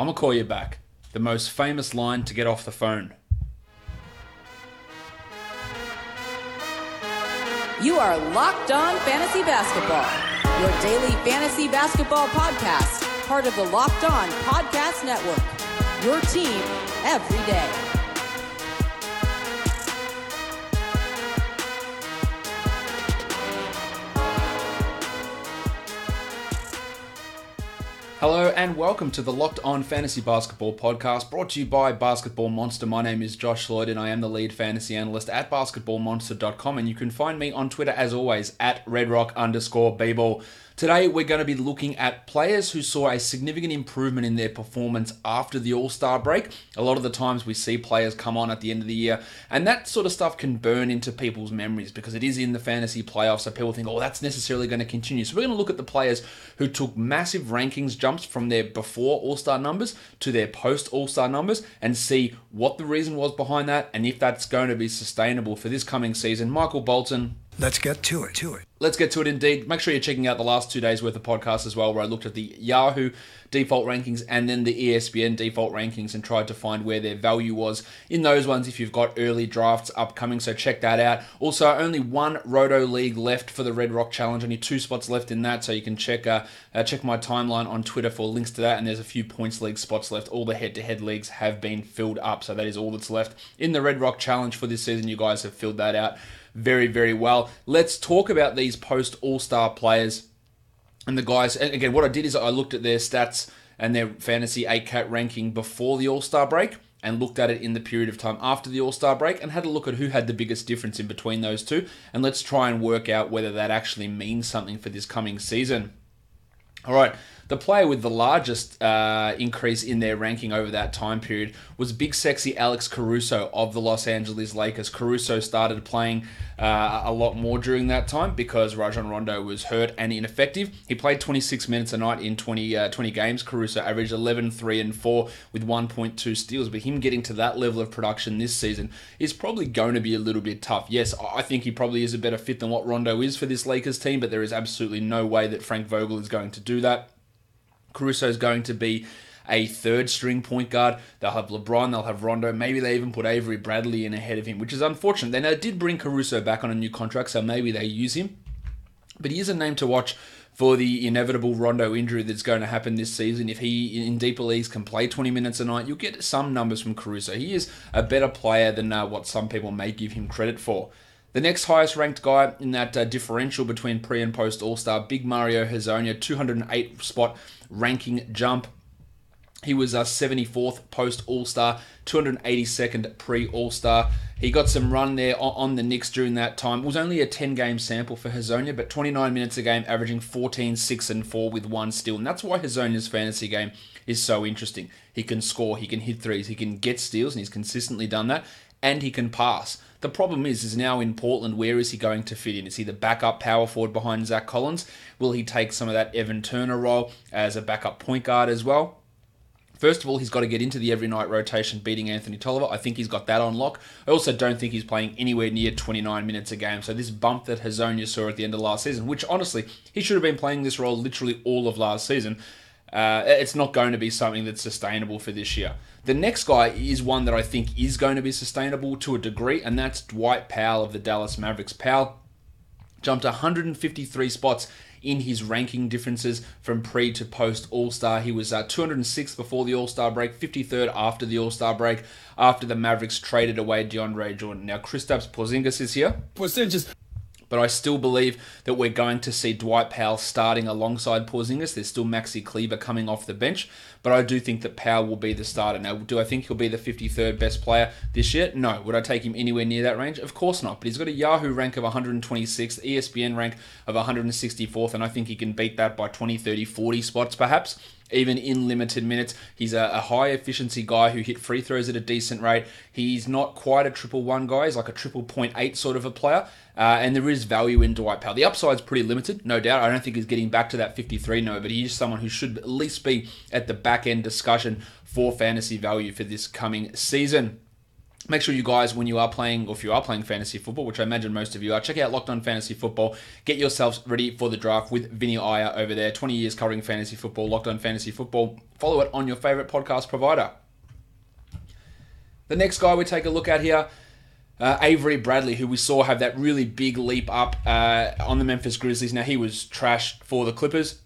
I'm going to call you back. The most famous line to get off the phone. You are Locked On Fantasy Basketball, your daily fantasy basketball podcast, part of the Locked On Podcast Network, your team every day. Hello and welcome to the Locked On Fantasy Basketball podcast, brought to you by Basketball Monster. My name is Josh Lloyd and I am the lead fantasy analyst at basketballmonster.com, and you can find me on Twitter as always at redrock_bball. Today we're going to be looking at players who saw a significant improvement in their performance after the All-Star break. A lot of the times we see players come on at the end of the year, and that sort of stuff can burn into people's memories because it is in the fantasy playoffs, so people think, oh, that's necessarily going to continue. So we're going to look at the players who took massive rankings jumps from their before All-Star numbers to their post-All-Star numbers and see what the reason was behind that and if that's going to be sustainable for this coming season. Michael Bolton. Let's get to it. Let's get to it indeed. Make sure you're checking out the last 2 days worth of podcasts as well, where I looked at the Yahoo default rankings and then the ESPN default rankings and tried to find where their value was in those ones if you've got early drafts upcoming, so check that out. Also, only one Roto League left for the Red Rock Challenge, only 2 spots left in that, so you can check my timeline on Twitter for links to that, and there's a few points league spots left. All the head-to-head leagues have been filled up, so that is all that's left in the Red Rock Challenge for this season. You guys have filled that out very, very well. Let's talk about these post-All-Star players and the guys. And again, what I did is I looked at their stats and their fantasy 8-cat ranking before the All-Star break and looked at it in the period of time after the All-Star break and had a look at who had the biggest difference in between those two. And let's try and work out whether that actually means something for this coming season. All right, the player with the largest increase in their ranking over that time period was big sexy Alex Caruso of the Los Angeles Lakers. Caruso started playing a lot more during that time because Rajon Rondo was hurt and ineffective. He played 26 minutes a night in 20 games. Caruso averaged 11, 3, and 4 with 1.2 steals, but him getting to that level of production this season is probably going to be a little bit tough. Yes, I think he probably is a better fit than what Rondo is for this Lakers team, but there is absolutely no way that Frank Vogel is going to do that. Caruso is going to be a third-string point guard. They'll have LeBron, they'll have Rondo. Maybe they even put Avery Bradley in ahead of him, which is unfortunate. They now did bring Caruso back on a new contract, so maybe they use him. But he is a name to watch for the inevitable Rondo injury that's going to happen this season. If he, in deeper leagues, can play 20 minutes a night, you'll get some numbers from Caruso. He is a better player than what some people may give him credit for. The next highest ranked guy in that differential between pre and post All-Star, Big Mario Hezonja, 208 spot ranking jump. He was 74th post All-Star, 282nd pre All-Star. He got some run there on the Knicks during that time. It was only a 10-game sample for Hezonja, but 29 minutes a game, averaging 14, 6, and 4 with 1 steal. And that's why Hezonja's fantasy game is so interesting. He can score, he can hit threes, he can get steals, and he's consistently done that, and he can pass. The problem is now in Portland, where is he going to fit in? Is he the backup power forward behind Zach Collins? Will he take some of that Evan Turner role as a backup point guard as well? First of all, he's got to get into the every night rotation beating Anthony Tolliver. I think he's got that on lock. I also don't think he's playing anywhere near 29 minutes a game. So this bump that Hezonja saw at the end of last season, which honestly, he should have been playing this role literally all of last season, it's not going to be something that's sustainable for this year. The next guy is one that I think is going to be sustainable to a degree, and that's Dwight Powell of the Dallas Mavericks. Powell jumped 153 spots in his ranking differences from pre to post All-Star. He was 206th before the All-Star break, 53rd after the All-Star break, after the Mavericks traded away DeAndre Jordan. Now, Kristaps Porzingis is here. But I still believe that we're going to see Dwight Powell starting alongside Porzingis. There's still Maxi Kleber coming off the bench, but I do think that Powell will be the starter. Now, do I think he'll be the 53rd best player this year? No. Would I take him anywhere near that range? Of course not. But he's got a Yahoo rank of 126th, ESPN rank of 164th, and I think he can beat that by 20, 30, 40 spots perhaps. Even in limited minutes, he's a high efficiency guy who hit free throws at a decent rate. He's not quite a 111 guy. He's like a 0.8 sort of a player. And there is value in Dwight Powell. The upside's pretty limited, no doubt. I don't think he's getting back to that 53 number, but he's someone who should at least be at the back end discussion for fantasy value for this coming season. Make sure you guys, when you are playing, or if you are playing fantasy football, which I imagine most of you are, check out Locked On Fantasy Football. Get yourselves ready for the draft with Vinny Iyer over there. 20 years covering fantasy football, Locked On Fantasy Football. Follow it on your favorite podcast provider. The next guy we take a look at here, Avery Bradley, who we saw have that really big leap up on the Memphis Grizzlies. Now, he was trash for the Clippers,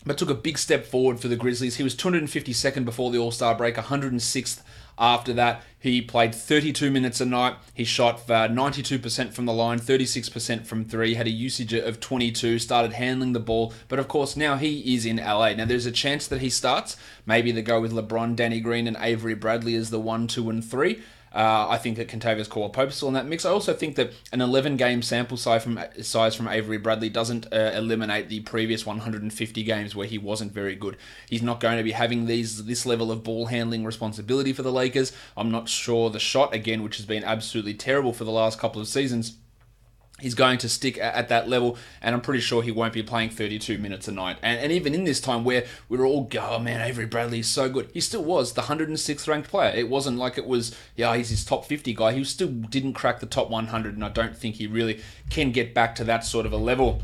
but took a big step forward for the Grizzlies. He was 252nd before the All-Star break, 106th after that. He played 32 minutes a night. He shot 92% from the line, 36% from three, had a usage of 22, started handling the ball. But of course, now he is in LA. Now, there's a chance that he starts. Maybe they go with LeBron, Danny Green, and Avery Bradley as the 1, 2, and 3. I think that Kentavious Caldwell-Pope is still in that mix. I also think that an 11-game sample size from Avery Bradley doesn't eliminate the previous 150 games where he wasn't very good. He's not going to be having this level of ball handling responsibility for the Lakers. I'm not sure the shot, again, which has been absolutely terrible for the last couple of seasons, he's going to stick at that level, and I'm pretty sure he won't be playing 32 minutes a night. And even in this time where we were all, oh man, Avery Bradley is so good, he still was the 106th ranked player. It wasn't like it was, he's his top 50 guy. He still didn't crack the top 100, and I don't think he really can get back to that sort of a level.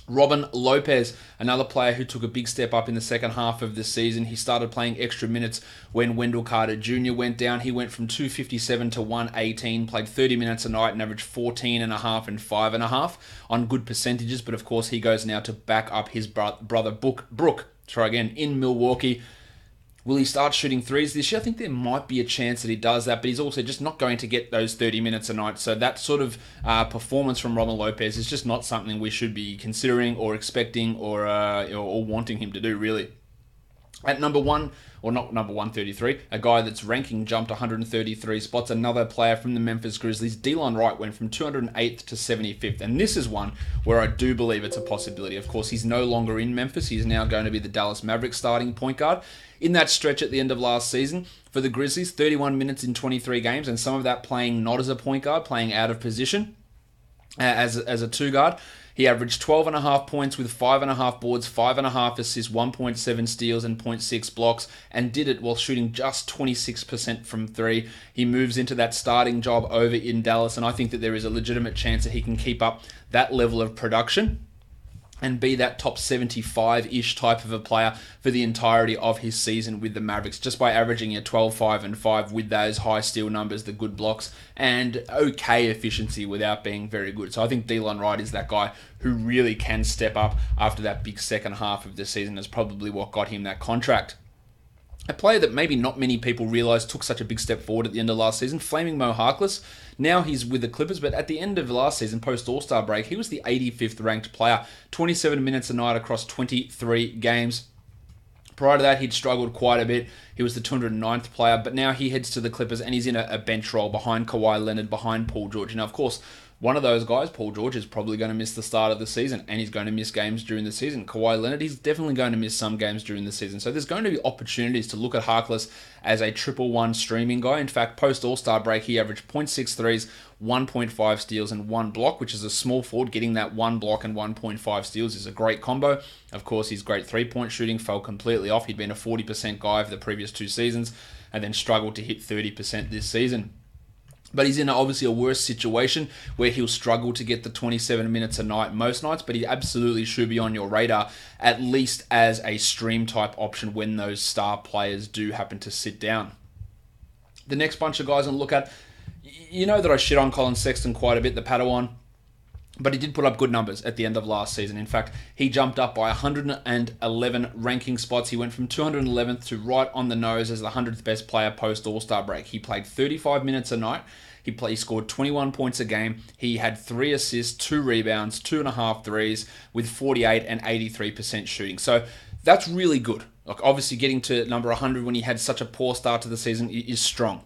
Robin Lopez, another player who took a big step up in the second half of the season. He started playing extra minutes when Wendell Carter Jr. went down. He went from 257 to 118, played 30 minutes a night and averaged 14.5 and 5.5 on good percentages. But of course, he goes now to back up his brother Brook. In Milwaukee. Will he start shooting threes this year? I think there might be a chance that he does that, but he's also just not going to get those 30 minutes a night. So that sort of performance from Robin Lopez is just not something we should be considering or expecting or wanting him to do, really. At number 133, a guy that's ranking jumped 133 spots, another player from the Memphis Grizzlies, Delon Wright, went from 208th to 75th. And this is one where I do believe it's a possibility. Of course, he's no longer in Memphis. He's now going to be the Dallas Mavericks starting point guard. In that stretch at the end of last season, for the Grizzlies, 31 minutes in 23 games, and some of that playing not as a point guard, playing out of position as a two guard. He averaged 12.5 points with 5.5 boards, 5.5 assists, 1.7 steals, and 0.6 blocks, and did it while shooting just 26% from three. He moves into that starting job over in Dallas, and I think that there is a legitimate chance that he can keep up that level of production and be that top 75-ish type of a player for the entirety of his season with the Mavericks, just by averaging a 12, 5, and 5 with those high steal numbers, the good blocks, and okay efficiency without being very good. So I think Delon Wright is that guy who really can step up after that big second half of the season. Is probably what got him that contract. A player that maybe not many people realise took such a big step forward at the end of last season, Flaming Mo Harkless. Now he's with the Clippers, but at the end of last season, post-All-Star break, he was the 85th ranked player, 27 minutes a night across 23 games. Prior to that, he'd struggled quite a bit. He was the 209th player, but now he heads to the Clippers and he's in a bench role behind Kawhi Leonard, behind Paul George. Now, of course, one of those guys, Paul George, is probably going to miss the start of the season, and he's going to miss games during the season. Kawhi Leonard, he's definitely going to miss some games during the season. So there's going to be opportunities to look at Harkless as a 1-1 streaming guy. In fact, post-All-Star break, he averaged 0.6 threes, 1.5 steals, and 1 block, which is a small forward. Getting that 1 block and 1.5 steals is a great combo. Of course, his great three-point shooting fell completely off. He'd been a 40% guy for the previous 2 seasons and then struggled to hit 30% this season. But he's in obviously a worse situation where he'll struggle to get the 27 minutes a night most nights, but he absolutely should be on your radar, at least as a stream type option when those star players do happen to sit down. The next bunch of guys I'll look at, you know that I shit on Collin Sexton quite a bit, the Padawan, but he did put up good numbers at the end of last season. In fact, he jumped up by 111 ranking spots. He went from 211th to right on the nose as the 100th best player post All-Star break. He played 35 minutes a night. He scored 21 points a game. He had 3 assists, 2 rebounds, 2.5 threes with 48 and 83% shooting. So that's really good. Like, obviously, getting to number 100 when he had such a poor start to the season is strong.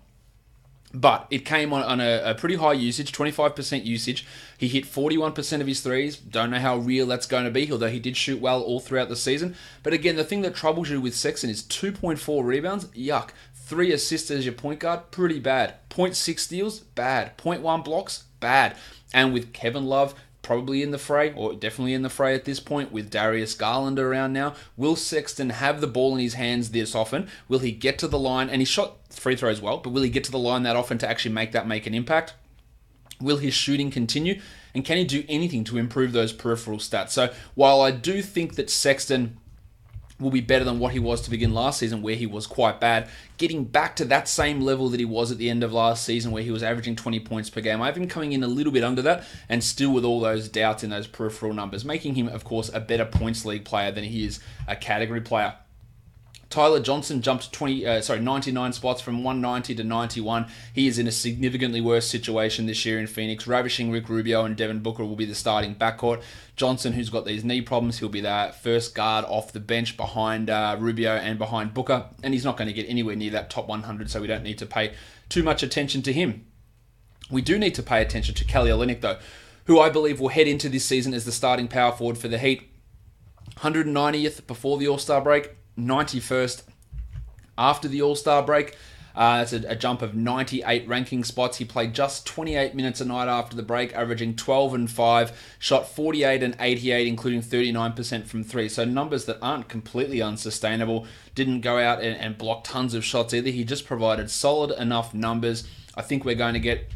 But it came on a pretty high usage, 25% usage. He hit 41% of his threes. Don't know how real that's going to be, although he did shoot well all throughout the season. But again, the thing that troubles you with Sexton is 2.4 rebounds. Yuck. 3 assists as your point guard. Pretty bad. 0.6 steals. Bad. 0.1 blocks. Bad. And with Kevin Love probably in the fray, or definitely in the fray at this point, with Darius Garland around now. Will Sexton have the ball in his hands this often? Will he get to the line? And he shot free throws well, but will he get to the line that often to actually make an impact? Will his shooting continue? And can he do anything to improve those peripheral stats? So while I do think that Sexton will be better than what he was to begin last season, where he was quite bad, getting back to that same level that he was at the end of last season, where he was averaging 20 points per game, I have him coming in a little bit under that, and still with all those doubts in those peripheral numbers, making him, of course, a better points league player than he is a category player. Tyler Johnson jumped 99 spots from 190 to 91. He is in a significantly worse situation this year in Phoenix. Ravishing Rick Rubio and Devin Booker will be the starting backcourt. Johnson, who's got these knee problems, he'll be the first guard off the bench behind Rubio and behind Booker. And he's not going to get anywhere near that top 100, so we don't need to pay too much attention to him. We do need to pay attention to Kelly Olynyk, though, who I believe will head into this season as the starting power forward for the Heat. 190th before the All-Star break. 91st after the All-Star break. That's a jump of 98 ranking spots. He played just 28 minutes a night after the break, averaging 12 and 5, shot 48 and 88, including 39% from 3. So numbers that aren't completely unsustainable. Didn't go out and block tons of shots either. He just provided solid enough numbers. I think we're going to get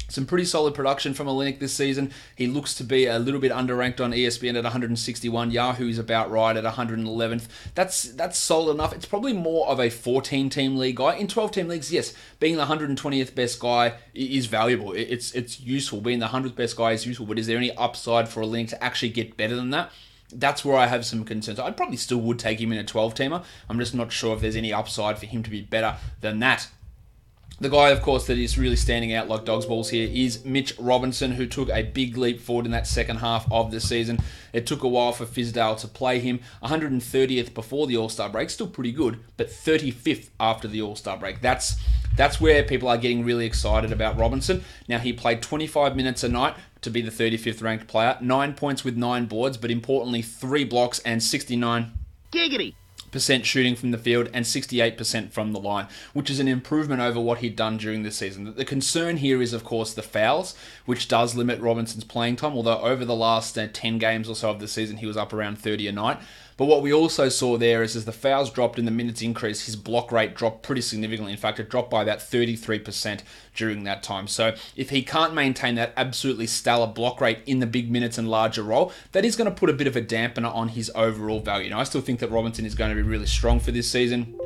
some pretty solid production from Olynyk this season. He looks to be a little bit underranked on ESPN at 161. Yahoo is about right at 111th. That's solid enough. It's probably more of a 14-team league guy. In 12-team leagues, yes, being the 120th best guy is valuable. It's useful. Being the 100th best guy is useful, but is there any upside for Olynyk to actually get better than that? That's where I have some concerns. I probably still would take him in a 12-teamer. I'm just not sure if there's any upside for him to be better than that. The guy, of course, that is really standing out like dog's balls here is Mitch Robinson, who took a big leap forward in that second half of the season. It took a while for Fizdale to play him. 130th before the All-Star break, still pretty good, but 35th after the All-Star break. That's where people are getting really excited about Robinson. Now, he played 25 minutes a night to be the 35th ranked player, 9 points with 9 boards, but importantly, 3 blocks and 69 Giggity. % shooting from the field and 68% from the line, which is an improvement over what he'd done during the season. The concern here is, of course, the fouls, which does limit Robinson's playing time, although over the last 10 games or so of the season, he was up around 30 a night. But what we also saw there is as the fouls dropped and the minutes increased, his block rate dropped pretty significantly. In fact, it dropped by about 33% during that time. So if he can't maintain that absolutely stellar block rate in the big minutes and larger role, that is going to put a bit of a dampener on his overall value. Now, I still think that Robinson is going to be really strong for this season.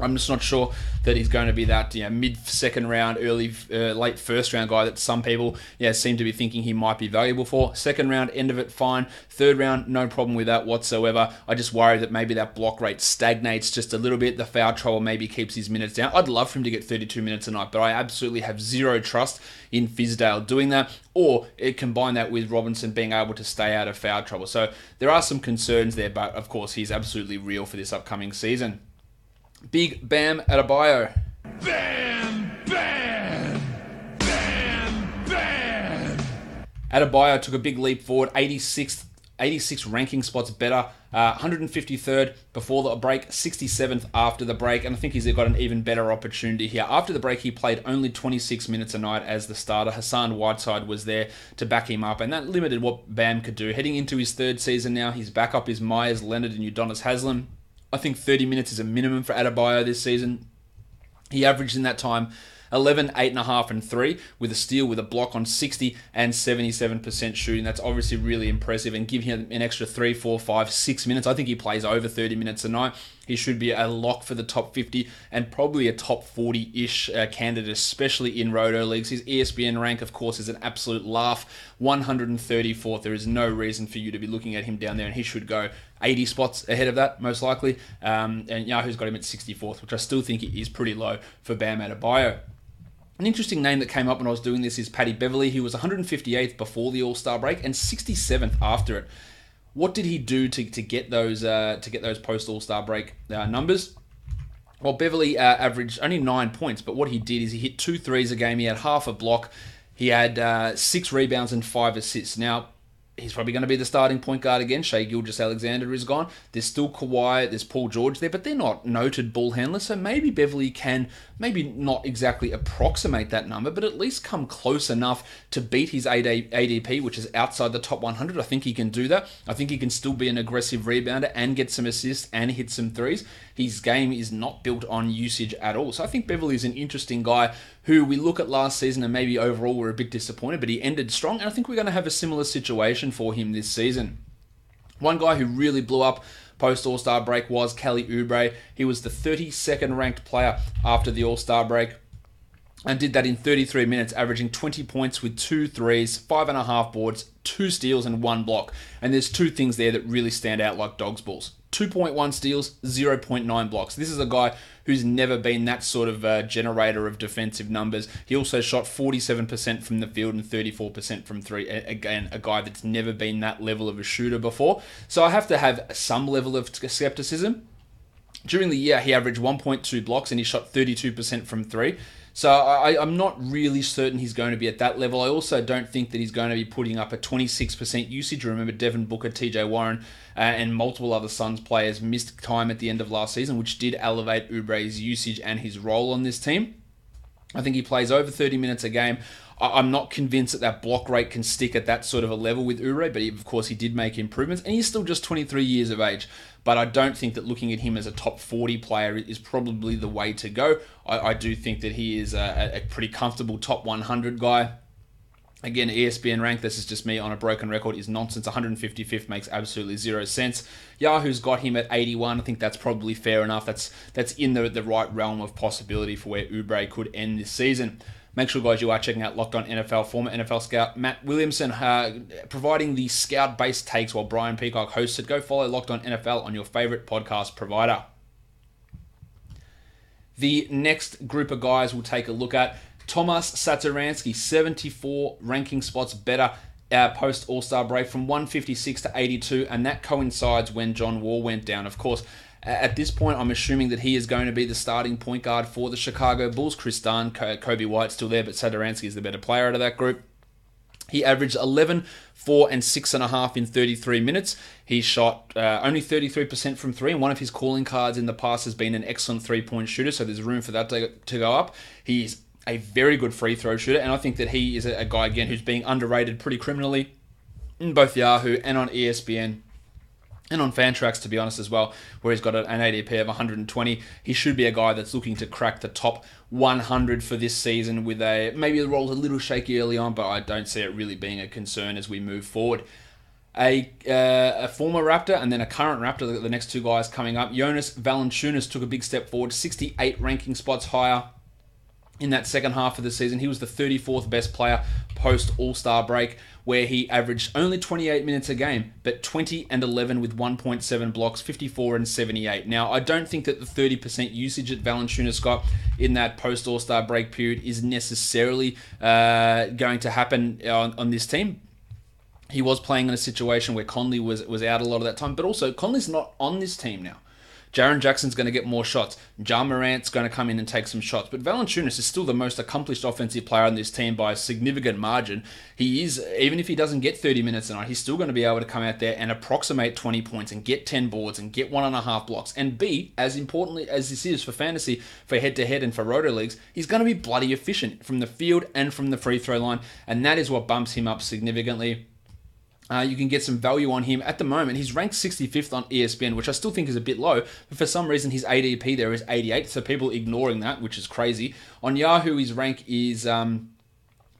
I'm just not sure that he's going to be that mid-second round, late first round guy that some people seem to be thinking he might be valuable for. Second round, end of it, fine. Third round, no problem with that whatsoever. I just worry that maybe that block rate stagnates just a little bit. The foul trouble maybe keeps his minutes down. I'd love for him to get 32 minutes a night, but I absolutely have zero trust in Fizdale doing that, or combine that with Robinson being able to stay out of foul trouble. So there are some concerns there, but of course he's absolutely real for this upcoming season. Big Bam Adebayo. Bam, bam, bam, bam. Adebayo took a big leap forward, 86 ranking spots better, 153rd before the break, 67th after the break, and I think he's got an even better opportunity here. After the break, he played only 26 minutes a night as the starter. Hassan Whiteside was there to back him up, and that limited what Bam could do. Heading into his third season now, his backup is Myers Leonard and Udonis Haslem. I think 30 minutes is a minimum for Adebayo this season. He averaged in that time 11, 8.5, and 3 with a steal, with a block on 60 and 77% shooting. That's obviously really impressive, and give him an extra 3, 4, 5, 6 minutes. I think he plays over 30 minutes a night. He should be a lock for the top 50 and probably a top 40-ish candidate, especially in Roto leagues. His ESPN rank, of course, is an absolute laugh. 134th. There is no reason for you to be looking at him down there, and he should go 80 spots ahead of that, most likely. And Yahoo's got him at 64th, which I still think is pretty low for Bam Adebayo. An interesting name that came up when I was doing this is Paddy Beverly. He was 158th before the All-Star break and 67th after it. What did he do to get those post All-Star break numbers? Well, Beverly averaged only 9 points, but what he did is he hit 2 threes a game. He had half a block. He had 6 rebounds and 5 assists. Now, he's probably going to be the starting point guard again. Shai Gilgeous-Alexander is gone. There's still Kawhi, there's Paul George there, but they're not noted ball handlers, so maybe Beverly can maybe not exactly approximate that number, but at least come close enough to beat his ADP, which is outside the top 100. I think he can do that. I think he can still be an aggressive rebounder and get some assists and hit some threes. His game is not built on usage at all. So I think Beverly is an interesting guy who we look at last season and maybe overall we're a bit disappointed, but he ended strong, and I think we're going to have a similar situation for him this season. One guy who really blew up post All-Star break was Kelly Oubre. He was the 32nd ranked player after the All-Star break and did that in 33 minutes, averaging 20 points with 2 threes, 5.5 boards, 2 steals, and 1 block. And there's 2 things there that really stand out like dog's balls. 2.1 steals, 0.9 blocks. This is a guy who's never been that sort of generator of defensive numbers. He also shot 47% from the field and 34% from 3. Again, a guy that's never been that level of a shooter before. So I have to have some level of skepticism. During the year, he averaged 1.2 blocks and he shot 32% from 3. So I'm not really certain he's going to be at that level. I also don't think that he's going to be putting up a 26% usage. Remember, Devin Booker, TJ Warren, and multiple other Suns players missed time at the end of last season, which did elevate Oubre's usage and his role on this team. I think he plays over 30 minutes a game. I'm not convinced that block rate can stick at that sort of a level with Oubre, but of course he did make improvements, and he's still just 23 years of age. But I don't think that looking at him as a top 40 player is probably the way to go. I do think that he is a pretty comfortable top 100 guy. Again, ESPN rank, this is just me on a broken record, is nonsense. 155th makes absolutely 0 sense. Yahoo's got him at 81. I think that's probably fair enough. That's in the right realm of possibility for where Oubre could end this season. Make sure, guys, you are checking out Locked On NFL. Former NFL scout Matt Williamson providing the scout-based takes while Brian Peacock hosts it. Go follow Locked On NFL on your favorite podcast provider. The next group of guys we'll take a look at, Tomas Satoransky, 74 ranking spots better post All-Star break from 156 to 82, and that coincides when John Wall went down. Of course, at this point, I'm assuming that he is going to be the starting point guard for the Chicago Bulls. Chris Dunn, Kobe White's still there, but Satoransky is the better player out of that group. He averaged 11, 4, and 6.5 in 33 minutes. He shot only 33% from 3, and one of his calling cards in the past has been an excellent three-point shooter, so there's room for that to go up. He's a very good free throw shooter, and I think that he is a guy, again, who's being underrated pretty criminally in both Yahoo and on ESPN. And on Fantrax, to be honest, as well, where he's got an ADP of 120. He should be a guy that's looking to crack the top 100 for this season with maybe the role's a little shaky early on, but I don't see it really being a concern as we move forward. A former Raptor and then a current Raptor, the next 2 guys coming up. Jonas Valanciunas took a big step forward, 68 ranking spots higher in that second half of the season. He was the 34th best player post All-Star break, where he averaged only 28 minutes a game, but 20 and 11 with 1.7 blocks, 54 and 78. Now, I don't think that the 30% usage that Valanciunas got in that post All-Star break period is necessarily going to happen on this team. He was playing in a situation where Conley was out a lot of that time, but also Conley's not on this team now. Jaren Jackson's going to get more shots. Ja Morant's going to come in and take some shots. But Valanciunas is still the most accomplished offensive player on this team by a significant margin. He is, even if he doesn't get 30 minutes a night, he's still going to be able to come out there and approximate 20 points and get 10 boards and get 1.5 blocks. And B, as importantly as this is for fantasy, for head-to-head and for roto leagues, he's going to be bloody efficient from the field and from the free throw line. And that is what bumps him up significantly. You can get some value on him. At the moment, he's ranked 65th on ESPN, which I still think is a bit low, but for some reason his ADP there is 88, so people ignoring that, which is crazy. On Yahoo, his rank is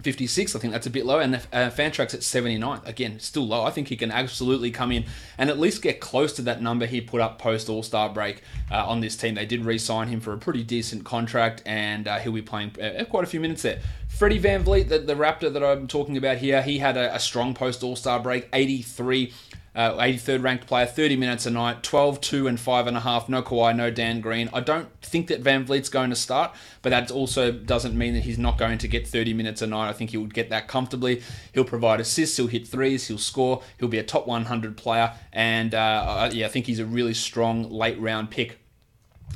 56, I think that's a bit low, and Fantrax at 79. Again, still low. I think he can absolutely come in and at least get close to that number he put up post All-Star break on this team. They did re-sign him for a pretty decent contract, and he'll be playing quite a few minutes there. Freddie VanVleet, the Raptor that I'm talking about here, he had a strong post All-Star break, 83rd ranked player, 30 minutes a night, 12, 2, and 5.5. No Kawhi, no Dan Green. I don't think that VanVleet's going to start, but that also doesn't mean that he's not going to get 30 minutes a night. I think he would get that comfortably. He'll provide assists, he'll hit threes, he'll score, he'll be a top 100 player, and I think he's a really strong late round pick.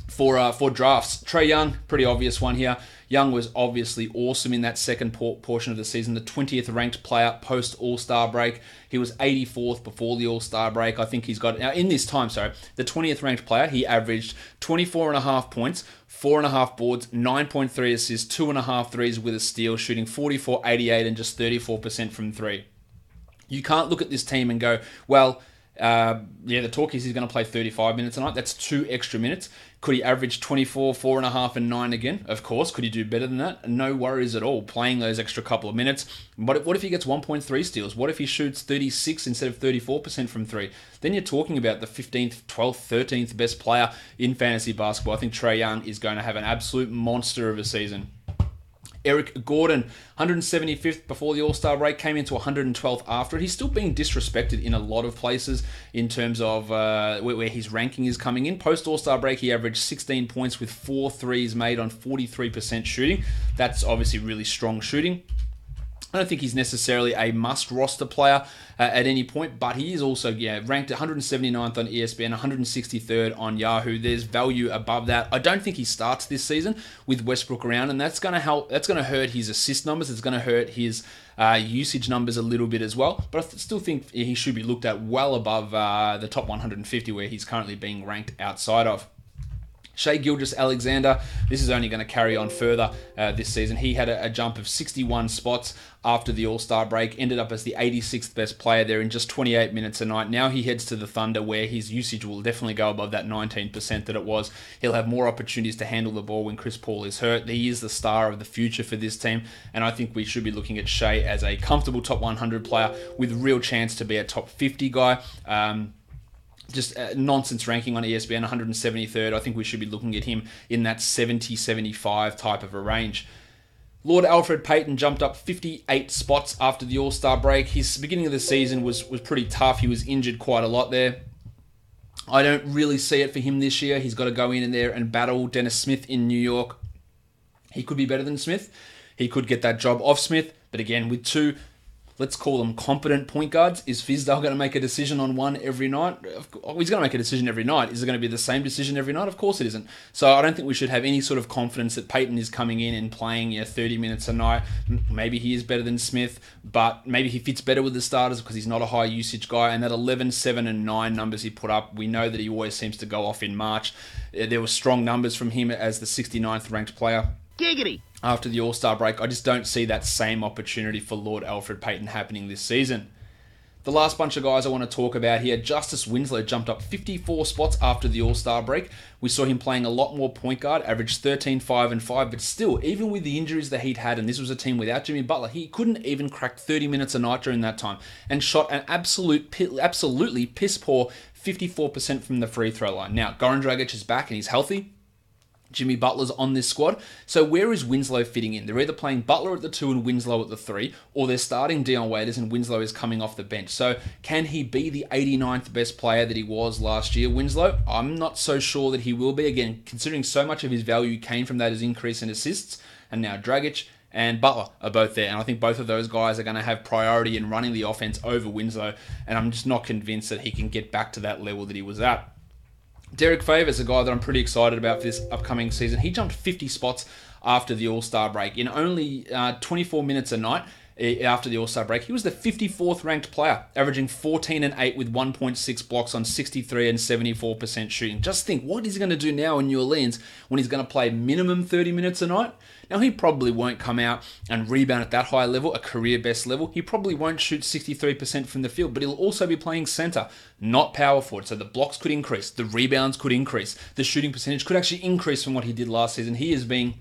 For drafts, Trae Young, pretty obvious one here. Young was obviously awesome in that second portion of the season, the 20th ranked player post All-Star break. He was 84th before the All-Star break. I think he's got, now in this time, the 20th ranked player, he averaged 24.5 points, 4.5 boards, 9.3 assists, 2.5 threes with a steal, shooting 44, 88 and just 34% from three. You can't look at this team and go, well, the talk is he's going to play 35 minutes a night. That's 2 extra minutes. Could he average 24, 4.5, and 9 again? Of course. Could he do better than that? No worries at all, playing those extra couple of minutes. But what if he gets 1.3 steals? What if he shoots 36 instead of 34% from 3? Then you're talking about the 15th, 12th, 13th best player in fantasy basketball. I think Trae Young is going to have an absolute monster of a season. Eric Gordon, 175th before the All-Star break, came into 112th after it. He's still being disrespected in a lot of places in terms of where his ranking is coming in. Post-All-Star break, he averaged 16 points with 4 threes made on 43% shooting. That's obviously really strong shooting. I don't think he's necessarily a must-roster player at any point, but he is also ranked 179th on ESPN, 163rd on Yahoo. There's value above that. I don't think he starts this season with Westbrook around, and that's going to help. That's going to hurt his assist numbers. It's going to hurt his usage numbers a little bit as well. But I still think he should be looked at well above the top 150 where he's currently being ranked outside of. Shai Gilgeous-Alexander, this is only going to carry on further this season. He had a jump of 61 spots after the All-Star break, ended up as the 86th best player there in just 28 minutes a night. Now he heads to the Thunder, where his usage will definitely go above that 19% that it was. He'll have more opportunities to handle the ball when Chris Paul is hurt. He is the star of the future for this team, and I think we should be looking at Shai as a comfortable top 100 player with real chance to be a top 50 guy. Just nonsense ranking on ESPN, 173rd. I think we should be looking at him in that 70-75 type of a range. Lord Alfred Payton jumped up 58 spots after the All-Star break. His beginning of the season was pretty tough. He was injured quite a lot there. I don't really see it for him this year. He's got to go in there and battle Dennis Smith in New York. He could be better than Smith. He could get that job off Smith. But again, with two, let's call them competent point guards. Is Fizdale going to make a decision on one every night? He's going to make a decision every night. Is it going to be the same decision every night? Of course it isn't. So I don't think we should have any sort of confidence that Payton is coming in and playing 30 minutes a night. Maybe he is better than Smith, but maybe he fits better with the starters because he's not a high usage guy. And that 11, 7, and 9 numbers he put up, we know that he always seems to go off in March. There were strong numbers from him as the 69th ranked player. Giggity! After the All-Star break, I just don't see that same opportunity for Lord Alfred Payton happening this season. The last bunch of guys I want to talk about here, Justice Winslow jumped up 54 spots after the All-Star break. We saw him playing a lot more point guard, averaged 13, 5, and 5, but still, even with the injuries that he'd had, and this was a team without Jimmy Butler, he couldn't even crack 30 minutes a night during that time, and shot an absolutely piss-poor 54% from the free throw line. Now, Goran Dragic is back and he's healthy. Jimmy Butler's on this squad. So where is Winslow fitting in? They're either playing Butler at the 2 and Winslow at the 3, or they're starting Dion Waiters and Winslow is coming off the bench. So can he be the 89th best player that he was last year, Winslow? I'm not so sure that he will be. Again, considering so much of his value came from that as increase in assists, and now Dragic and Butler are both there. And I think both of those guys are going to have priority in running the offense over Winslow, and I'm just not convinced that he can get back to that level that he was at. Derek Favors, a guy that I'm pretty excited about for this upcoming season. He jumped 50 spots after the All-Star break. In only 24 minutes a night after the All-Star break, he was the 54th ranked player, averaging 14 and 8 with 1.6 blocks on 63 and 74% shooting. Just think, what is he going to do now in New Orleans when he's going to play minimum 30 minutes a night? Now, he probably won't come out and rebound at that high level, a career best level. He probably won't shoot 63% from the field, but he'll also be playing center, not power forward. So the blocks could increase, the rebounds could increase, the shooting percentage could actually increase from what he did last season. He is being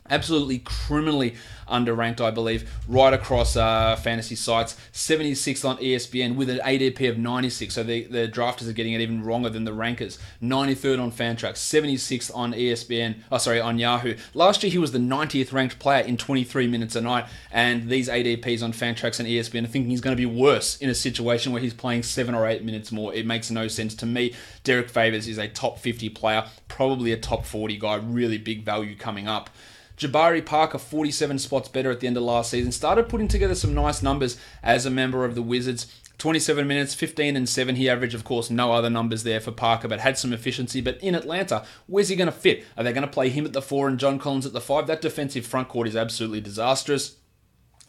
absolutely criminally underranked, I believe, right across fantasy sites. 76th on ESPN with an ADP of 96. So the drafters are getting it even wronger than the rankers. 93rd on Fantrax. 76th on ESPN. On Yahoo. Last year he was the 90th ranked player in 23 minutes a night. And these ADPs on Fantrax and ESPN are thinking he's going to be worse in a situation where he's playing 7 or 8 minutes more. It makes no sense to me. Derek Favors is a top 50 player, probably a top 40 guy. Really big value coming up. Jabari Parker, 47 spots better at the end of last season. Started putting together some nice numbers as a member of the Wizards. 27 minutes, 15 and 7 he averaged. Of course, no other numbers there for Parker, but had some efficiency. But in Atlanta, where's he going to fit? Are they going to play him at the 4 and John Collins at the 5? That defensive front court is absolutely disastrous.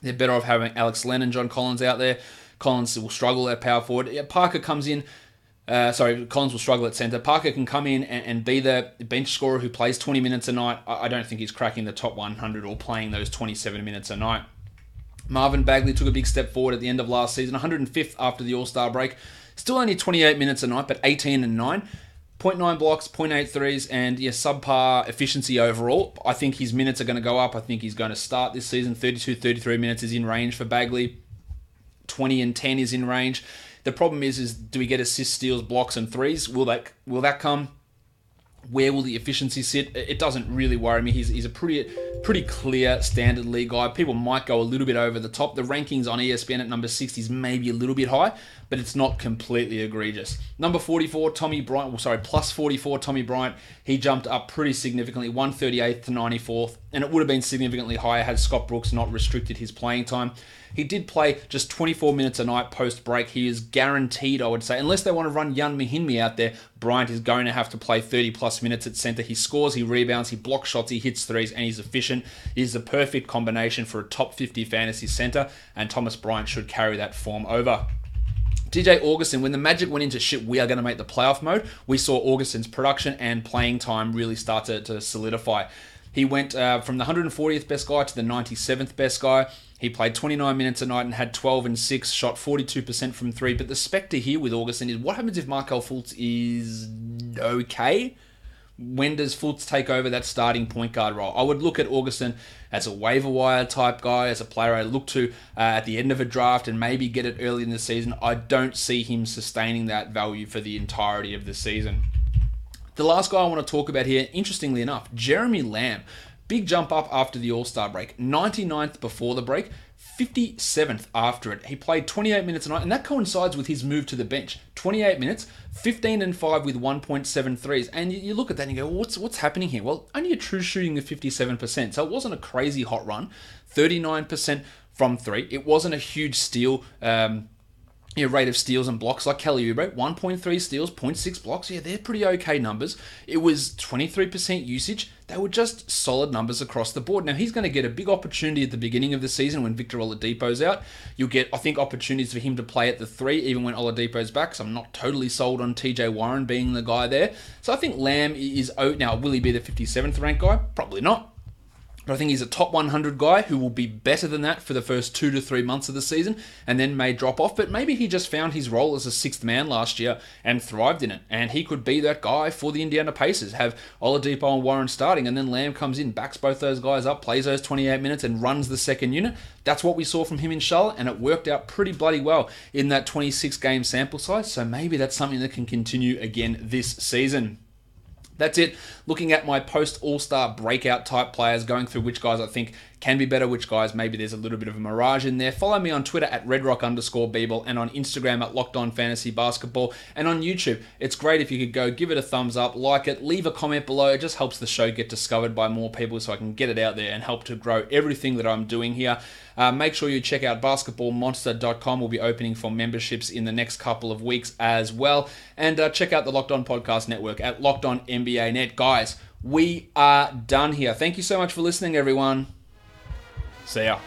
They're better off having Alex Len and John Collins out there. Collins will struggle at power forward. Parker comes in. Collins will struggle at centre. Parker can come in and be the bench scorer who plays 20 minutes a night. I don't think he's cracking the top 100 or playing those 27 minutes a night. Marvin Bagley took a big step forward at the end of last season, 105th after the All-Star break. Still only 28 minutes a night, but 18 and 9. 0.9 blocks, 0.8 threes, and subpar efficiency overall. I think his minutes are going to go up. I think he's going to start this season. 32, 33 minutes is in range for Bagley. 20 and 10 is in range. The problem is do we get assists, steals, blocks, and threes? Will that come? Where will the efficiency sit? It doesn't really worry me. He's a pretty clear standard league guy. People might go a little bit over the top. The rankings on ESPN at number 60 is maybe a little bit high, but it's not completely egregious. Number 44, plus 44, Tommy Bryant. He jumped up pretty significantly, 138th to 94th, and it would have been significantly higher had Scott Brooks not restricted his playing time. He did play just 24 minutes a night post-break. He is guaranteed, I would say, unless they want to run Jan Mahinmi out there, Bryant is going to have to play 30-plus minutes at centre. He scores, he rebounds, he blocks shots, he hits threes, and he's efficient. He's the perfect combination for a top 50 fantasy centre, and Thomas Bryant should carry that form over. DJ Augustin, when the Magic went into shit, we are going to make the playoff mode, we saw Augustin's production and playing time really start to solidify. He went from the 140th best guy to the 97th best guy. He played 29 minutes a night and had 12 and 6, shot 42% from 3. But the spectre here with Augustin is what happens if Markelle Fultz is okay? When does Fultz take over that starting point guard role? I would look at Augustin as a waiver wire type guy, as a player I look to at the end of a draft and maybe get it early in the season. I don't see him sustaining that value for the entirety of the season. The last guy I want to talk about here, interestingly enough, Jeremy Lamb. Big jump up after the All-Star break. 99th before the break, 57th after it. He played 28 minutes a night, and that coincides with his move to the bench. 28 minutes, 15 and 5 with 1.7 threes. And you look at that and you go, well, what's happening here? Well, only a true shooting of 57%. So it wasn't a crazy hot run. 39% from 3. It wasn't a huge steal rate of steals and blocks like Kelly Oubre. 1.3 steals, 0.6 blocks. Yeah, they're pretty okay numbers. It was 23% usage. They were just solid numbers across the board. Now, he's going to get a big opportunity at the beginning of the season when Victor Oladipo's out. You'll get, I think, opportunities for him to play at the 3, even when Oladipo's back. So I'm not totally sold on TJ Warren being the guy there. So I think Lamb is out. Now, will he be the 57th ranked guy? Probably not. But I think he's a top 100 guy who will be better than that for the first 2 to 3 months of the season and then may drop off. But maybe he just found his role as a sixth man last year and thrived in it. And he could be that guy for the Indiana Pacers. Have Oladipo and Warren starting, and then Lamb comes in, backs both those guys up, plays those 28 minutes and runs the second unit. That's what we saw from him in Charlotte, and it worked out pretty bloody well in that 26-game sample size. So maybe that's something that can continue again this season. That's it. Looking at my post-All-Star breakout type players, going through which guys I think can be better, which guys maybe there's a little bit of a mirage in there. Follow me on Twitter at redrock_Beeble and on Instagram at LockedOnFantasyBasketball and on YouTube. It's great if you could go give it a thumbs up, like it, leave a comment below. It just helps the show get discovered by more people so I can get it out there and help to grow everything that I'm doing here. Make sure you check out basketballmonster.com. We'll be opening for memberships in the next couple of weeks as well. And check out the Locked On Podcast Network at Locked On NBA Net. Guys, we are done here. Thank you so much for listening, everyone. See ya.